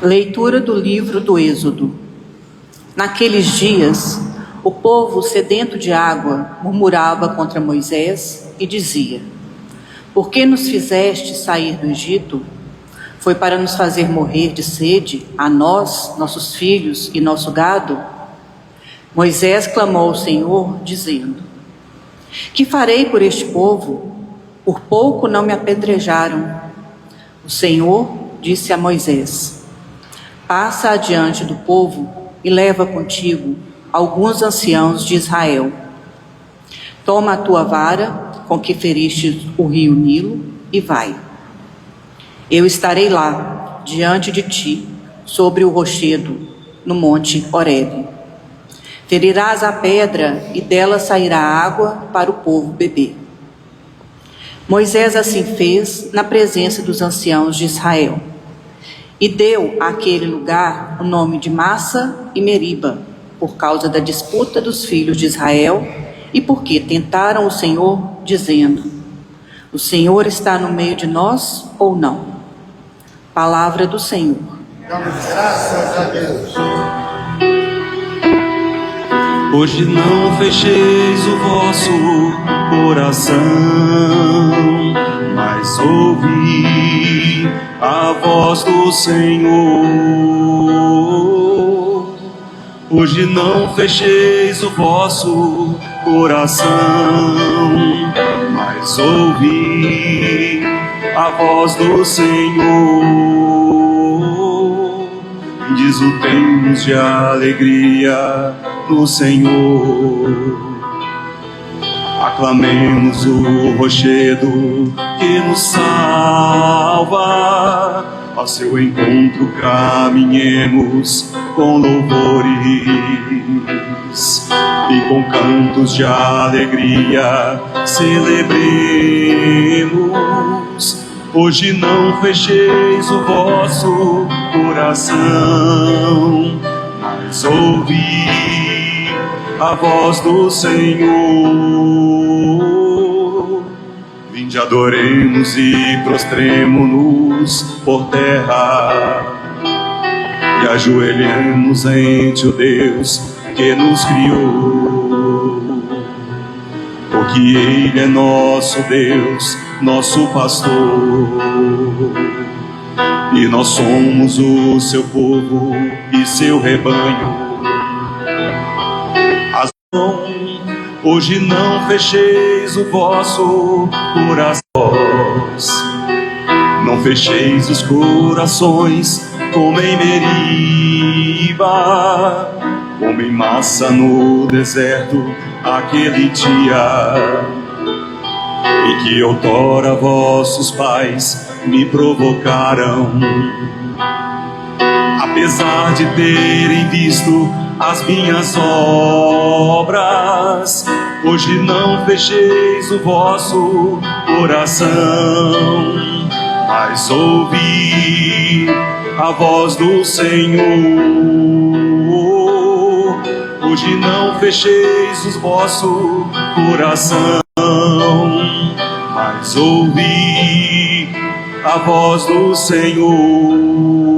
Leitura do livro do Êxodo. Naqueles dias, o povo sedento de água murmurava contra Moisés e dizia: Por que nos fizeste sair do Egito? Foi para nos fazer morrer de sede, a nós, nossos filhos e nosso gado? Moisés clamou ao Senhor, dizendo: Que farei por este povo? Por pouco não me apedrejaram. O Senhor disse a Moisés: Passa adiante do povo e leva contigo alguns anciãos de Israel. Toma a tua vara, com que feriste o rio Nilo, e vai. Eu estarei lá, diante de ti, sobre o rochedo, no monte Horebe. Ferirás a pedra e dela sairá água para o povo beber. Moisés assim fez na presença dos anciãos de Israel. E deu àquele lugar o nome de Massa e Meriba, por causa da disputa dos filhos de Israel e porque tentaram o Senhor, dizendo: O Senhor está no meio de nós ou não? Palavra do Senhor. Damos graças a Deus. Hoje não fecheis o vosso coração, mas ouvi a voz do Senhor. Hoje não fecheis o vosso coração, mas ouvi a voz do Senhor. Diz o tempos de alegria no Senhor. Aclamemos o rochedo que nos salva. Ao seu encontro caminhemos com louvores e com cantos de alegria celebremos. Hoje não fecheis o vosso coração, mas ouvi a voz do Senhor. Vinde, adoremos e prostremo-nos por terra e ajoelhemos ante o Deus que nos criou. Porque Ele é nosso Deus, nosso pastor, e nós somos o seu povo e seu rebanho. Hoje não fecheis o vosso coração, não fecheis os corações como em Meriba, como em Massa no deserto, aquele dia em que outrora vossos pais me provocaram. Apesar de terem visto as minhas obras, hoje não fecheis o vosso coração, mas ouvi a voz do Senhor. Hoje não fecheis o vosso coração, mas ouvi a voz do Senhor.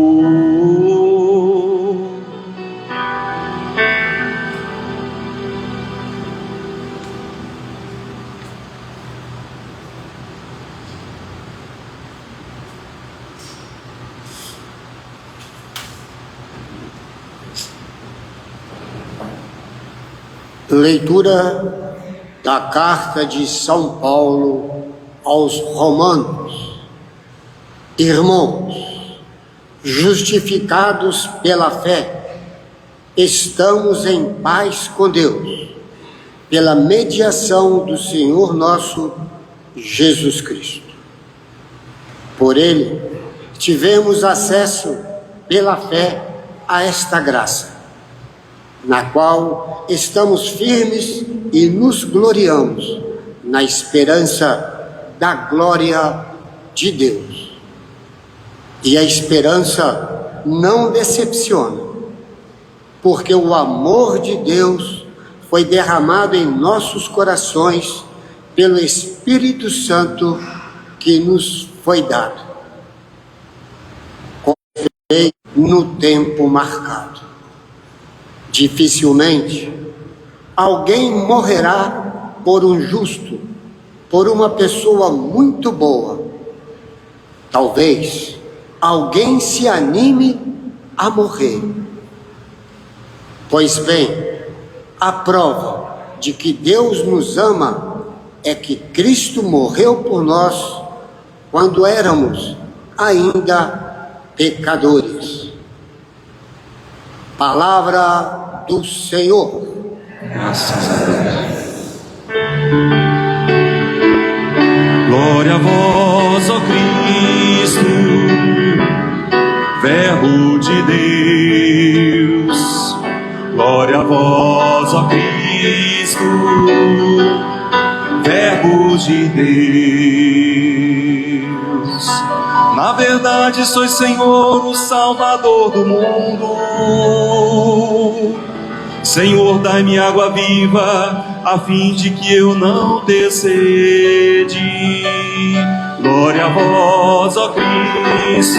Leitura da carta de São Paulo aos Romanos. Irmãos, justificados pela fé, estamos em paz com Deus, pela mediação do Senhor nosso Jesus Cristo. Por Ele, tivemos acesso pela fé a esta graça, na qual estamos firmes e nos gloriamos na esperança da glória de Deus. E a esperança não decepciona, porque o amor de Deus foi derramado em nossos corações pelo Espírito Santo que nos foi dado. Com efeito, no tempo marcado. Dificilmente alguém morrerá por um justo, por uma pessoa muito boa. Talvez alguém se anime a morrer. Pois bem, a prova de que Deus nos ama é que Cristo morreu por nós quando éramos ainda pecadores. Palavra do Senhor. Graças a Deus. Glória a vós, ó Cristo, Verbo de Deus. Glória a vós, ó Cristo, Verbo de Deus. Na verdade sois Senhor, o Salvador do mundo. Senhor, dai-me água viva, a fim de que eu não dê sede. Glória a vós, ó Cristo,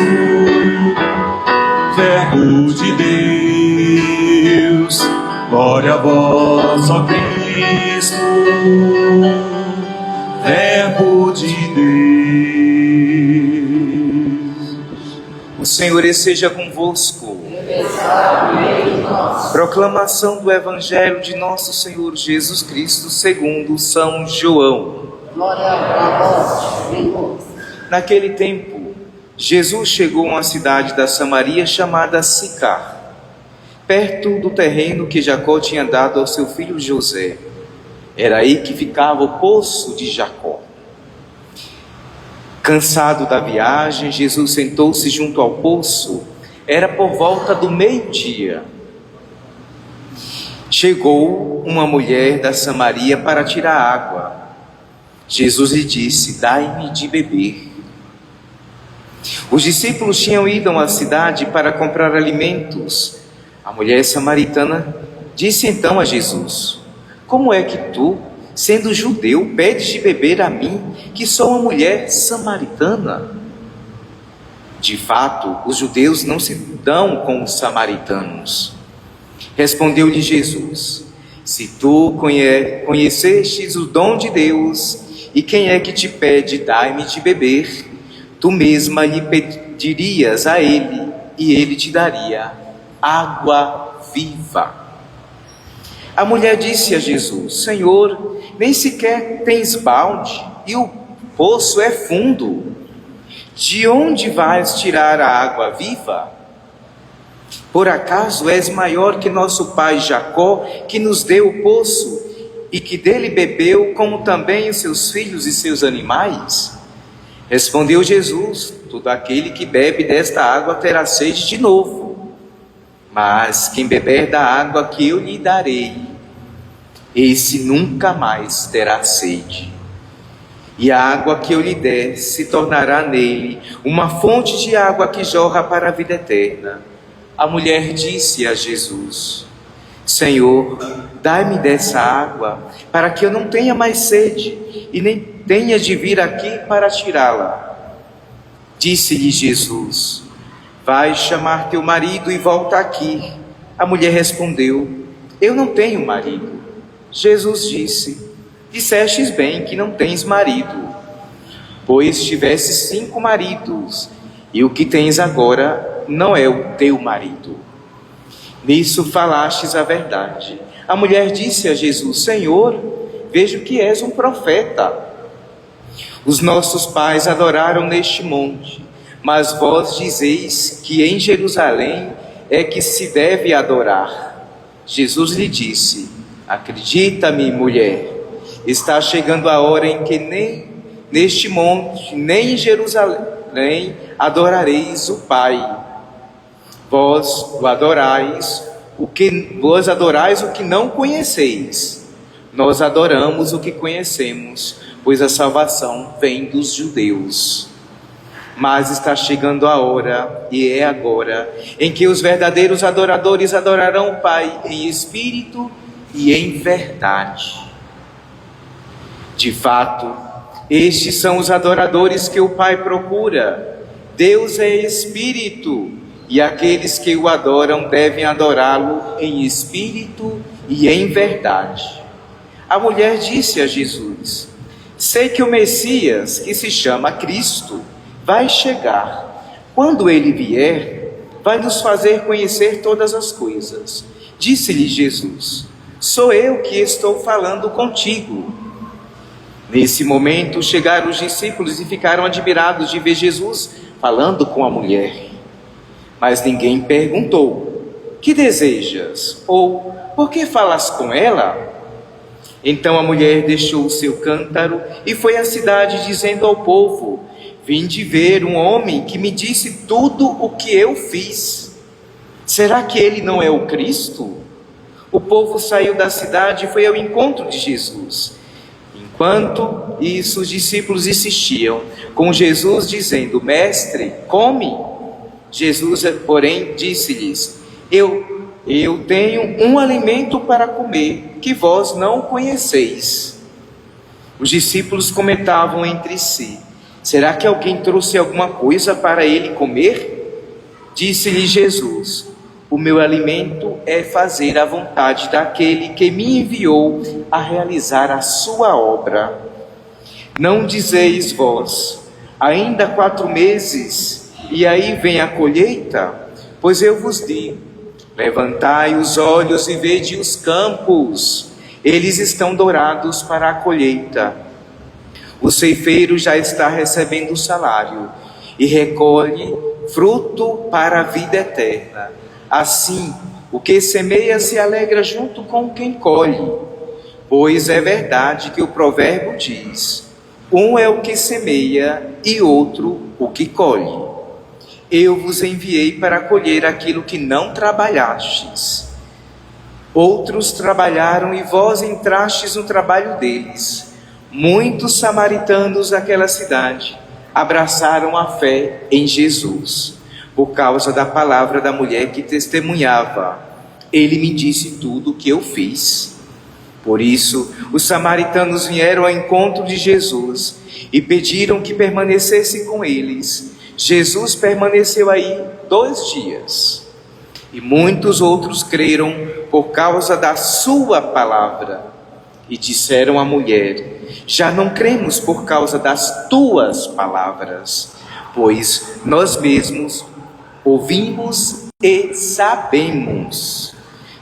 Verbo de Deus. Glória a vós, ó Cristo, Verbo de Deus. O Senhor esteja convosco. Proclamação do Evangelho de nosso Senhor Jesus Cristo segundo São João. Glória a vós, Senhor. Naquele tempo, Jesus chegou a uma cidade da Samaria chamada Sicar, perto do terreno que Jacó tinha dado ao seu filho José. Era aí que ficava o poço de Jacó. Cansado da viagem, Jesus sentou-se junto ao poço. Era por volta do meio-dia. Chegou uma mulher da Samaria para tirar água. Jesus lhe disse: dai-me de beber. Os discípulos tinham ido a uma cidade para comprar alimentos. A mulher samaritana disse então a Jesus: como é que tu, sendo judeu, pedes de beber a mim, que sou uma mulher samaritana? De fato, os judeus não se dão com os samaritanos. Respondeu-lhe Jesus: se tu conhecestes o dom de Deus, e quem é que te pede, dai-me de beber, tu mesma lhe pedirias a ele, e ele te daria água viva. A mulher disse a Jesus: Senhor, nem sequer tens balde, e o poço é fundo. De onde vais tirar a água viva? Por acaso és maior que nosso pai Jacó, que nos deu o poço e que dele bebeu, como também os seus filhos e seus animais? Respondeu Jesus: todo aquele que bebe desta água terá sede de novo, mas quem beber da água que eu lhe darei, esse nunca mais terá sede. E a água que eu lhe der se tornará nele uma fonte de água que jorra para a vida eterna. A mulher disse a Jesus: Senhor, dai-me dessa água, para que eu não tenha mais sede, e nem tenha de vir aqui para tirá-la. Disse-lhe Jesus: vai chamar teu marido e volta aqui. A mulher respondeu: eu não tenho marido. Jesus disse: dissestes bem que não tens marido, pois tivesses 5 maridos, e o que tens agora não é o teu marido. Nisso falastes a verdade. A mulher disse a Jesus: Senhor, vejo que és um profeta. Os nossos pais adoraram neste monte, mas vós dizeis que em Jerusalém é que se deve adorar. Jesus lhe disse: acredita-me, mulher, está chegando a hora em que nem neste monte, nem em Jerusalém adorareis o Pai. Vós adorais o que não conheceis. Nós adoramos o que conhecemos, pois a salvação vem dos judeus. Mas está chegando a hora, e é agora, em que os verdadeiros adoradores adorarão o Pai em espírito e em verdade. De fato, estes são os adoradores que o Pai procura. Deus é espírito, e aqueles que o adoram devem adorá-lo em espírito e em verdade. A mulher disse a Jesus: sei que o Messias, que se chama Cristo, vai chegar. Quando ele vier, vai nos fazer conhecer todas as coisas. Disse-lhe Jesus: sou eu que estou falando contigo. Nesse momento chegaram os discípulos e ficaram admirados de ver Jesus falando com a mulher. Mas ninguém perguntou: que desejas? Ou por que falas com ela? Então a mulher deixou o seu cântaro e foi à cidade, dizendo ao povo: vinde ver um homem que me disse tudo o que eu fiz. Será que ele não é o Cristo? O povo saiu da cidade e foi ao encontro de Jesus. Enquanto isso, os discípulos insistiam com Jesus, dizendo: mestre, come. Jesus, porém, disse-lhes: eu tenho um alimento para comer, que vós não conheceis. Os discípulos comentavam entre si: será que alguém trouxe alguma coisa para ele comer? Disse-lhe Jesus: o meu alimento é fazer a vontade daquele que me enviou a realizar a sua obra. Não dizeis vós: ainda 4 meses, e aí vem a colheita? Pois eu vos digo: levantai os olhos e vede os campos, eles estão dourados para a colheita. O ceifeiro já está recebendo o salário e recolhe fruto para a vida eterna. Assim, o que semeia se alegra junto com quem colhe. Pois é verdade que o provérbio diz: um é o que semeia e outro o que colhe. Eu vos enviei para colher aquilo que não trabalhastes. Outros trabalharam e vós entrastes no trabalho deles. Muitos samaritanos daquela cidade abraçaram a fé em Jesus, por causa da palavra da mulher que testemunhava: ele me disse tudo o que eu fiz. Por isso, os samaritanos vieram ao encontro de Jesus e pediram que permanecesse com eles. Jesus permaneceu aí 2 dias, e muitos outros creram por causa da sua palavra, e disseram à mulher: já não cremos por causa das tuas palavras, pois nós mesmos ouvimos e sabemos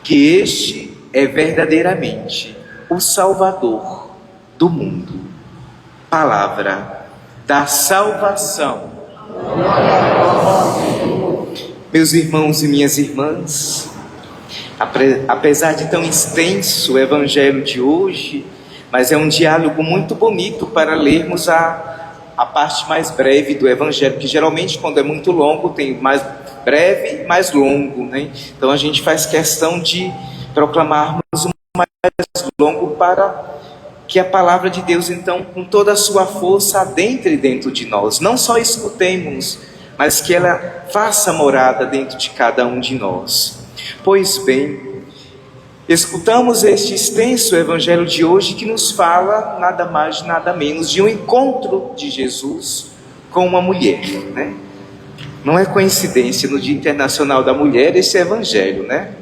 que este é verdadeiramente o Salvador do mundo. Palavra da salvação. Meus irmãos e minhas irmãs, apesar de tão extenso o evangelho de hoje, mas é um diálogo muito bonito para lermos a parte mais breve do evangelho, que geralmente quando é muito longo tem mais breve e mais longo, né? Então a gente faz questão de proclamarmos o mais longo para que a palavra de Deus, então, com toda a sua força, adentre dentro de nós. Não só escutemos, mas que ela faça morada dentro de cada um de nós. Pois bem, escutamos este extenso evangelho de hoje que nos fala nada mais, nada menos de um encontro de Jesus com uma mulher, né? Não é coincidência no Dia Internacional da Mulher esse evangelho, né?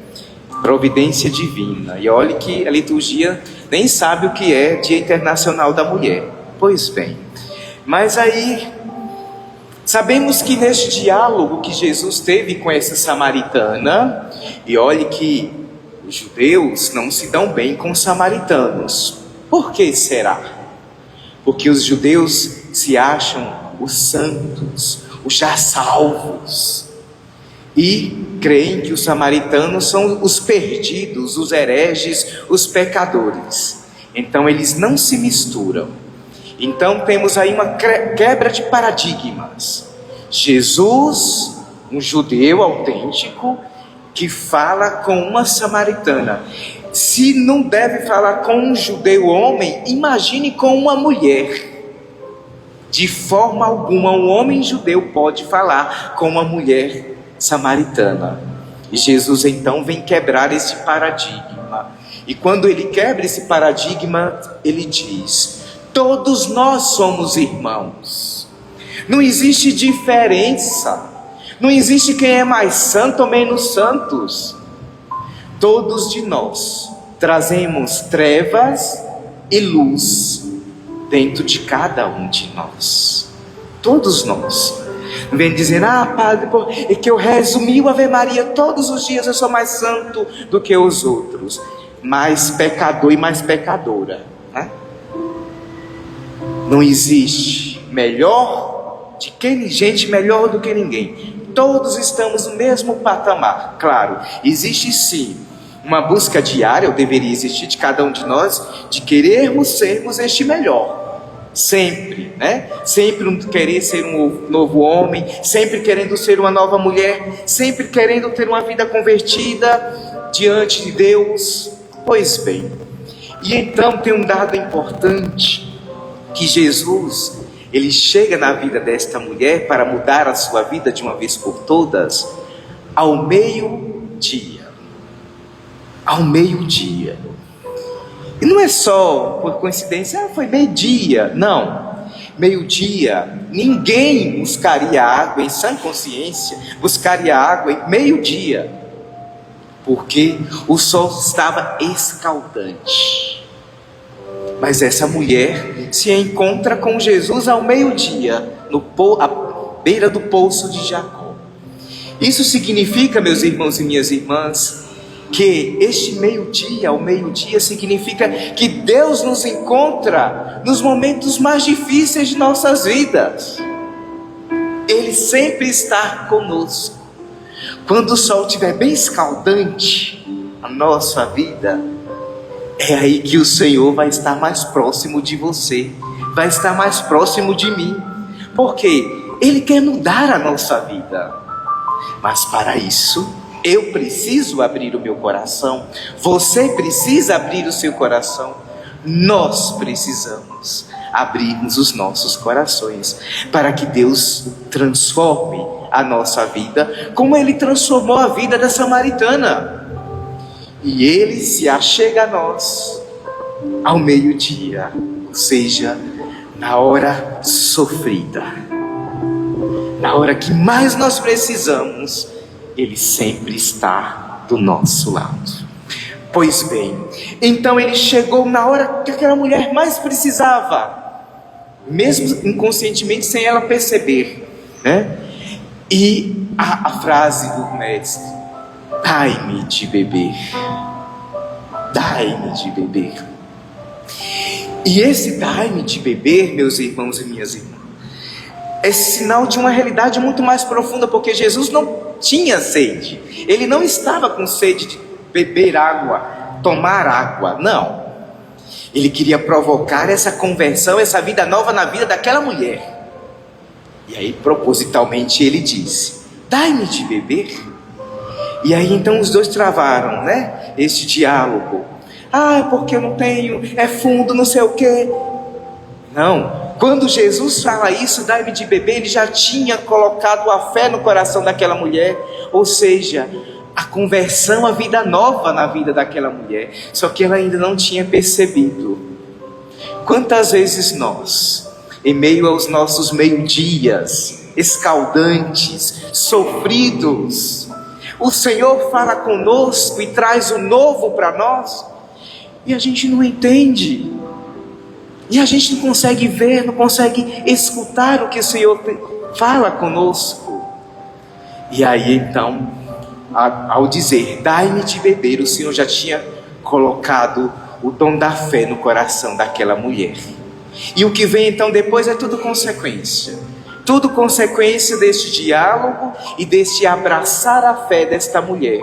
Providência divina. E olhe que a liturgia nem sabe o que é Dia Internacional da Mulher. Pois bem, mas aí sabemos que neste diálogo que Jesus teve com essa samaritana, e olhe que os judeus não se dão bem com os samaritanos. Por que será? Porque os judeus se acham os santos, os já salvos, e creem que os samaritanos são os perdidos, os hereges, os pecadores. Então eles não se misturam. Então temos aí uma quebra de paradigmas. Jesus, um judeu autêntico, que fala com uma samaritana. Se não deve falar com um judeu homem, imagine com uma mulher. De forma alguma um homem judeu pode falar com uma mulher samaritana. E Jesus então vem quebrar esse paradigma. E quando ele quebra esse paradigma, ele diz: todos nós somos irmãos. Não existe diferença. Não existe quem é mais santo ou menos santos. Todos de nós trazemos trevas e luz dentro de cada um de nós. Todos nós. Não vem dizer, padre, é que eu rezo 1000 Ave Maria todos os dias, eu sou mais santo do que os outros. Mais pecador e mais pecadora, né? Não existe gente melhor do que ninguém. Todos estamos no mesmo patamar. Claro, existe sim uma busca diária, ou deveria existir, de cada um de nós, de querermos sermos este melhor. Sempre, né? Sempre querer ser um novo homem, sempre querendo ser uma nova mulher, sempre querendo ter uma vida convertida diante de Deus. Pois bem, e então tem um dado importante, que Jesus, ele chega na vida desta mulher para mudar a sua vida de uma vez por todas, ao meio-dia. Ao meio-dia. E não é só por coincidência, foi meio-dia. Não, meio-dia, ninguém buscaria água em sã consciência, buscaria água em meio-dia, porque o sol estava escaldante. Mas essa mulher se encontra com Jesus ao meio-dia, à beira do poço de Jacó. Isso significa, meus irmãos e minhas irmãs, que este meio-dia, ao meio-dia, significa que Deus nos encontra nos momentos mais difíceis de nossas vidas. Ele sempre está conosco. Quando o sol estiver bem escaldante a nossa vida, é aí que o Senhor vai estar mais próximo de você, vai estar mais próximo de mim, porque Ele quer mudar a nossa vida. Mas para isso, eu preciso abrir o meu coração, você precisa abrir o seu coração, nós precisamos abrirmos os nossos corações, para que Deus transforme a nossa vida, como Ele transformou a vida da samaritana. E Ele se achega a nós ao meio-dia, ou seja, na hora sofrida, na hora que mais nós precisamos, Ele sempre está do nosso lado. Pois bem, então Ele chegou na hora que aquela mulher mais precisava, mesmo inconscientemente, sem ela perceber, né? E a frase do mestre: dai-me de beber, dai-me de beber. E esse dai-me de beber, meus irmãos e minhas irmãs, é sinal de uma realidade muito mais profunda, porque Jesus não tinha sede, Ele não estava com sede de beber água, tomar água, não. Ele queria provocar essa conversão, essa vida nova na vida daquela mulher. E aí, propositalmente, Ele disse: dai-me de beber. E aí, então, os dois travaram, né? Esse diálogo. É porque eu não tenho, é fundo, não sei o quê. Não, quando Jesus fala isso, dai-me de beber, Ele já tinha colocado a fé no coração daquela mulher, ou seja, a conversão, a vida nova na vida daquela mulher, só que ela ainda não tinha percebido. Quantas vezes nós, em meio aos nossos meio-dias escaldantes, sofridos, o Senhor fala conosco e traz o novo para nós, e a gente não entende, e a gente não consegue ver, não consegue escutar o que o Senhor fala conosco. E aí então, ao dizer dai-me de beber, o Senhor já tinha colocado o dom da fé no coração daquela mulher. E o que vem então depois é tudo consequência. Tudo consequência deste diálogo e deste abraçar a fé desta mulher.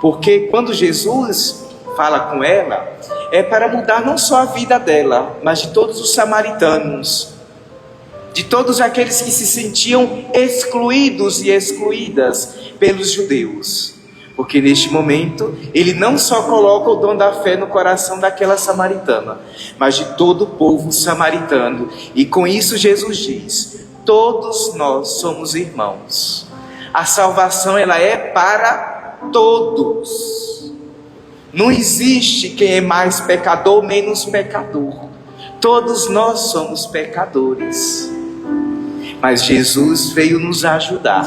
Porque quando Jesus fala com ela, é para mudar não só a vida dela, mas de todos os samaritanos, de todos aqueles que se sentiam excluídos e excluídas pelos judeus. Porque neste momento, Ele não só coloca o dom da fé no coração daquela samaritana, mas de todo o povo samaritano. E com isso Jesus diz: todos nós somos irmãos. A salvação, ela é para todos. Não existe quem é mais pecador ou menos pecador. Todos nós somos pecadores. Mas Jesus veio nos ajudar.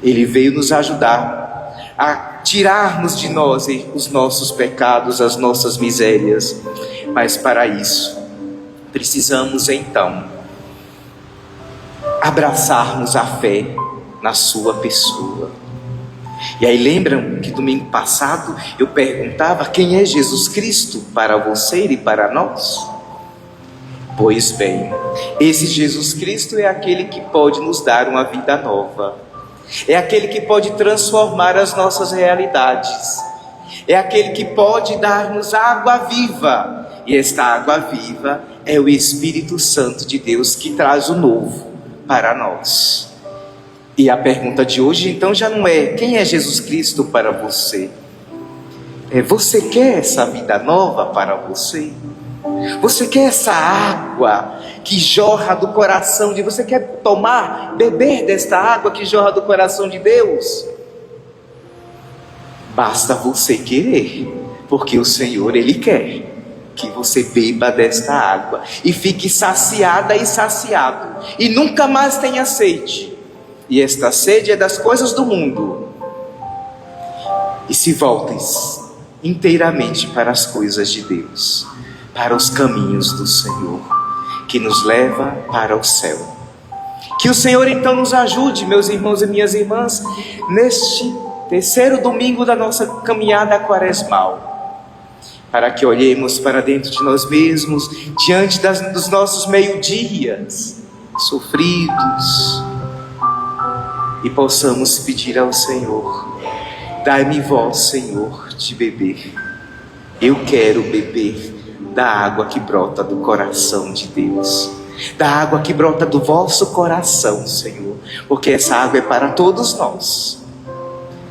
Ele veio nos ajudar a tirarmos de nós os nossos pecados, as nossas misérias. Mas para isso, precisamos então abraçarmos a fé na sua pessoa. E aí lembram que domingo passado eu perguntava quem é Jesus Cristo para você e para nós? Pois bem, esse Jesus Cristo é aquele que pode nos dar uma vida nova. É aquele que pode transformar as nossas realidades. É aquele que pode dar-nos água viva. E esta água viva é o Espírito Santo de Deus que traz o novo para nós. E a pergunta de hoje então já não é quem é Jesus Cristo para você. É: você quer essa vida nova para você? Você quer essa água que jorra do coração de você? Quer tomar, beber desta água que jorra do coração de Deus? Basta você querer, porque o Senhor, Ele quer que você beba desta água e fique saciada e saciado, e nunca mais tenha sede. E esta sede é das coisas do mundo. E se voltes inteiramente para as coisas de Deus, para os caminhos do Senhor, que nos leva para o céu. Que o Senhor então nos ajude, meus irmãos e minhas irmãs, neste terceiro domingo da nossa caminhada quaresmal, para que olhemos para dentro de nós mesmos, diante dos nossos meio-dias sofridos, e possamos pedir ao Senhor: dai-me vós, Senhor, de beber. Eu quero beber da água que brota do coração de Deus, da água que brota do vosso coração, Senhor, porque essa água é para todos nós.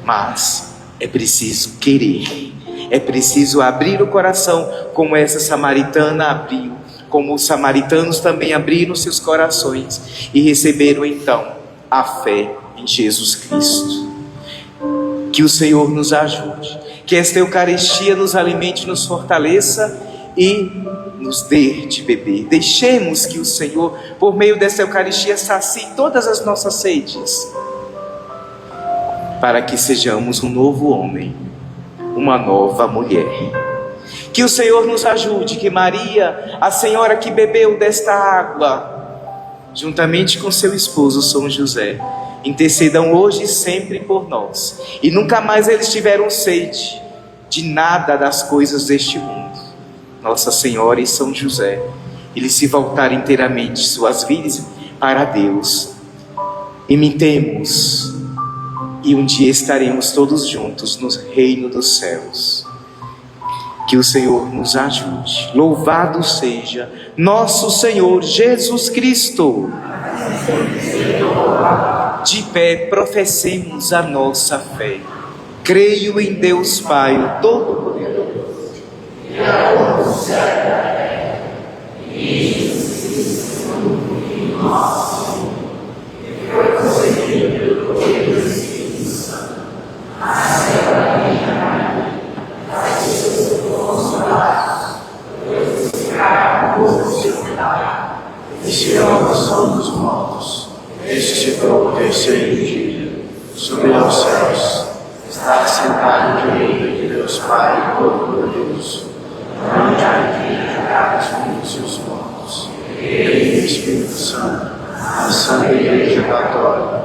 Mas é preciso querer, é preciso abrir o coração, como essa samaritana abriu, como os samaritanos também abriram seus corações e receberam então a fé em Jesus Cristo. Que o Senhor nos ajude, que esta Eucaristia nos alimente, nos fortaleça e nos dê de beber. Deixemos que o Senhor, por meio dessa Eucaristia, sacie todas as nossas sedes, para que sejamos um novo homem, uma nova mulher. Que o Senhor nos ajude, que Maria, a Senhora que bebeu desta água, juntamente com seu esposo São José, intercedam hoje e sempre por nós, e nunca mais eles tiveram sede de nada das coisas deste mundo. Nossa Senhora e São José, eles se voltarem inteiramente suas vidas para Deus. Imitemos, e um dia estaremos todos juntos no reino dos céus. Que o Senhor nos ajude. Louvado seja nosso Senhor Jesus Cristo. De pé, professemos a nossa fé. Creio em Deus Pai, o Todo-Poderoso, Criador do céu e da terra, e Jesus Cristo, nosso Senhor, que foi concebido pelo poder do Espírito Santo, nasceu da minha Maria, nasceu do nosso braço, foi crucificado por sepultado, estirou o som dos mortos, ressuscitou o terceiro dia, subiu aos céus, está sentado à direita de Deus Pai Todo-Poderoso, onde há de julgar os vivos e os mortos. Ele, o Espírito Santo, a Santa Igreja Católica,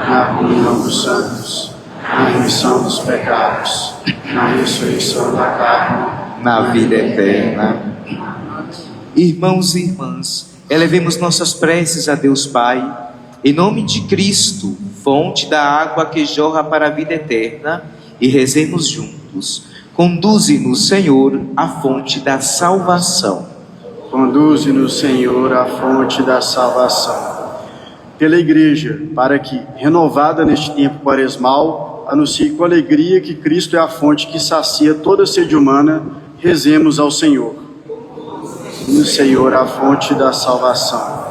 na comunhão dos santos, na remissão dos pecados, na ressurreição da carne, na vida eterna. Irmãos e irmãs, elevemos nossas preces a Deus Pai, em nome de Cristo, fonte da água que jorra para a vida eterna, e rezemos juntos. Conduze-nos, Senhor, à fonte da salvação. Conduze-nos, Senhor, à fonte da salvação. Pela Igreja, para que, renovada neste tempo quaresmal, anuncie com alegria que Cristo é a fonte que sacia toda sede humana, rezemos ao Senhor. No Senhor, a fonte da salvação.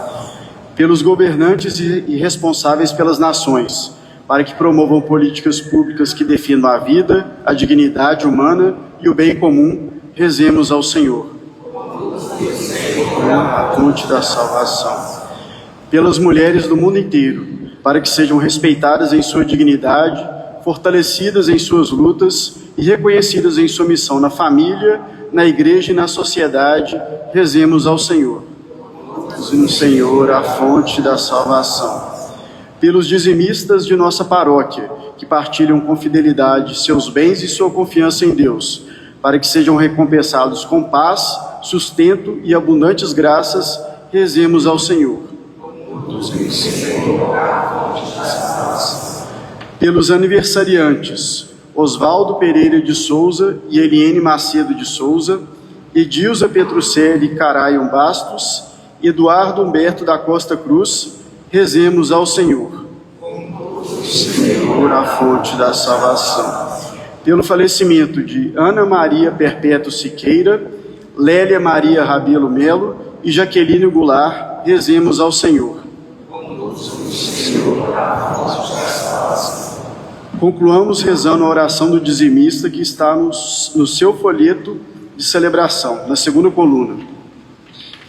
Pelos governantes e responsáveis pelas nações, para que promovam políticas públicas que defendam a vida, a dignidade humana e o bem comum, rezemos ao Senhor. A fonte da salvação. Pelas mulheres do mundo inteiro, para que sejam respeitadas em sua dignidade, fortalecidas em suas lutas e reconhecidas em sua missão na família, na igreja e na sociedade. Rezemos ao Senhor. No Senhor, a fonte da salvação. Pelos dizimistas de nossa paróquia, que partilham com fidelidade seus bens e sua confiança em Deus, para que sejam recompensados com paz, sustento e abundantes graças, rezemos ao Senhor. Pelos aniversariantes, Osvaldo Pereira de Souza e Eliene Macedo de Souza, Edilza Petrucelli Caraion Bastos, Eduardo Humberto da Costa Cruz, rezemos ao Senhor. Senhor, a fonte da salvação. Pelo falecimento de Ana Maria Perpétuo Siqueira, Lélia Maria Rabelo Melo e Jaqueline Goulart, rezemos ao Senhor. Concluamos rezando a oração do dizimista que está no seu folheto de celebração, na segunda coluna.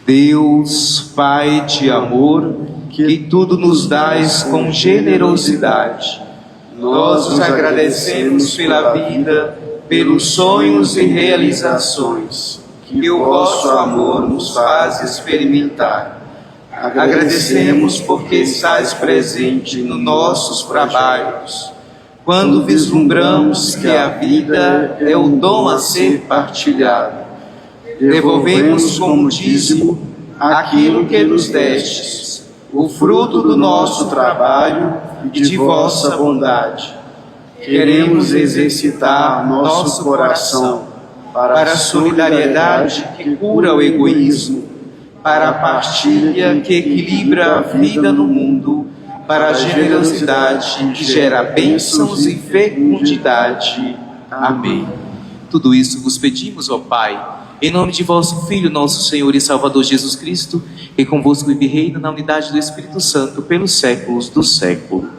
Deus, Pai de amor, que tudo nos dás com generosidade, nós os agradecemos pela vida, pelos sonhos e realizações que o vosso amor nos faz experimentar. Agradecemos porque estás presente nos nossos trabalhos, quando vislumbramos que a vida é o dom a ser partilhado. Devolvemos como dízimo aquilo que nos destes, o fruto do nosso trabalho e de vossa bondade. Queremos exercitar nosso coração para a solidariedade que cura o egoísmo, para a partilha que equilibra a vida no mundo, para a generosidade que gera bênçãos e fecundidade. Amém. Tudo isso vos pedimos, ó Pai, em nome de vosso Filho, nosso Senhor e Salvador Jesus Cristo, que convosco vive e reina na unidade do Espírito Santo pelos séculos dos séculos.